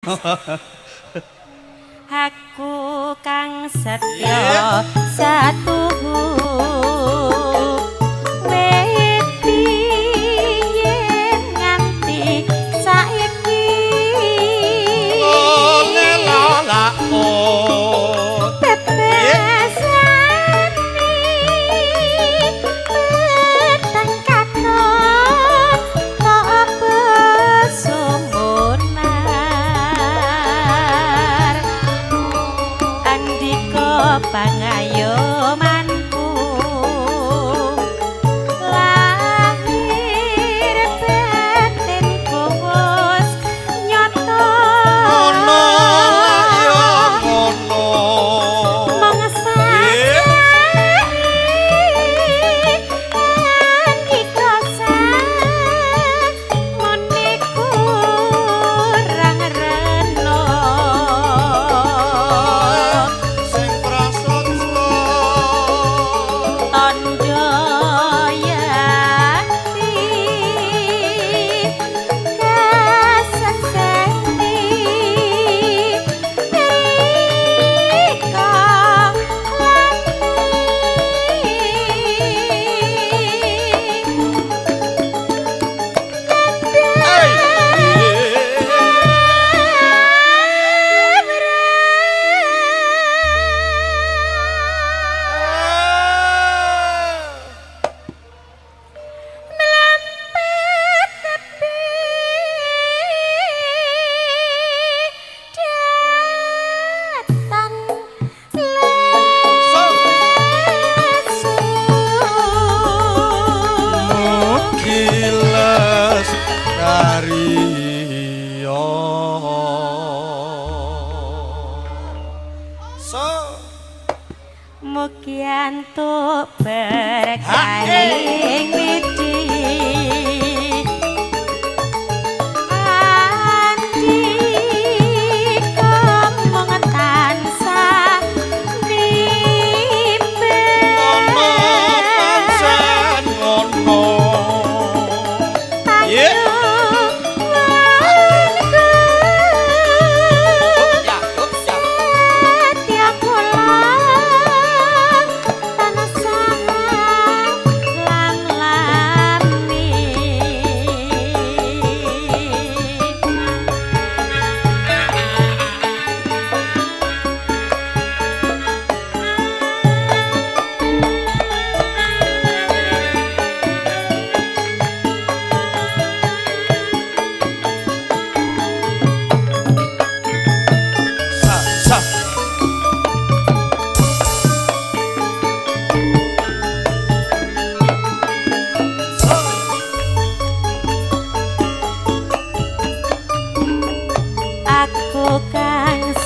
Aku kang setya satuhu wedi yen nganti saiki pangayomanku lahir batinku wis nyata ngono ya ngono mengesani kita mone kurang reno mugi antuk berkaring widi komong tansah nimben ngono pancen ngono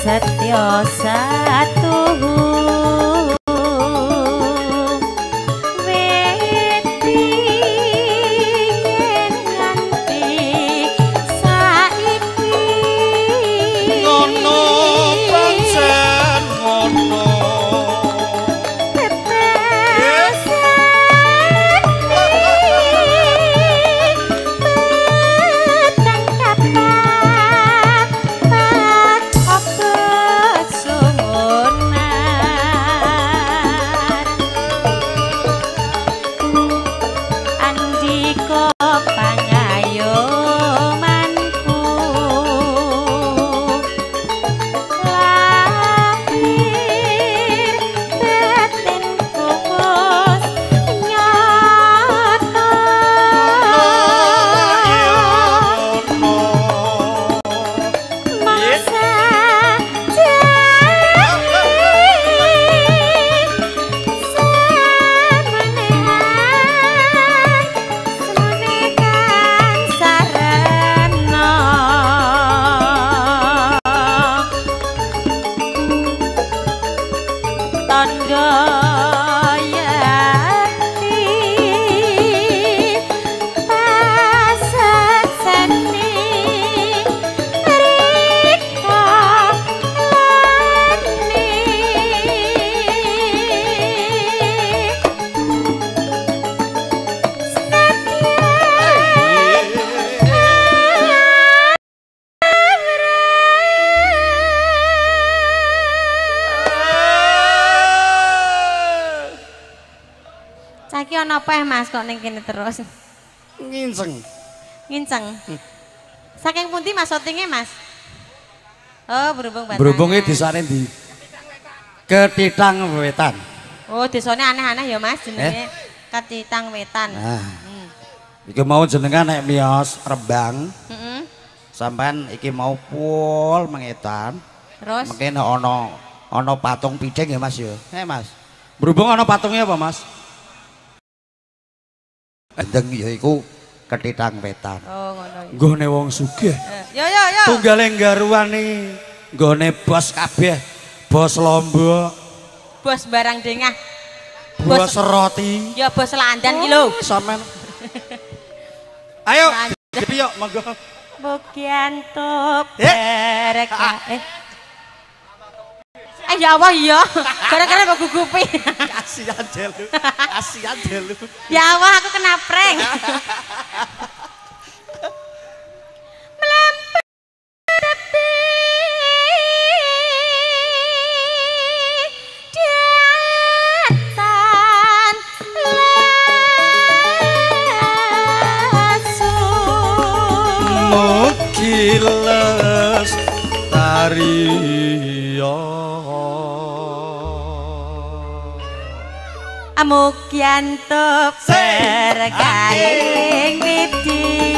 setya satuhu wedi yen nganti saiki ngono pancen ngono iki ana apa Mas kok ning kene terus? Nginceng. Nginceng. Saking pundi Mas syutinge Mas? Oh, berhubung Batangan. Berhubunge desane ndi? Ketitang Wetan. Oh, desane aneh-aneh ya Mas jenenge Ketitang Wetan. Nah. Iki mau jenengan nek miyos Rembang. Heeh. Sampean iki mau pul mengetan. Terus mungkin ana patung picing ya Mas ya. Mas. Berhubung ana patungnya apa Mas? Gendeng ya iku Ketitang Wetan. oh ngono ya. Nggone wong sugih. Yo yo yo. Tunggale garwane nggone bos kabeh. Bos Lombok, Bos barang dengah. bos roti. Ya bos landan ki lho. Sampean. Ayo, jadi yuk monggo. Bukianto berkah. Ya Allah ya. Gara-gara kok gugupi. Kasihan Delu. Kasihan Delu. Ya Allah aku kena prank. Mukiles tariyo Amukyanto berkaing widi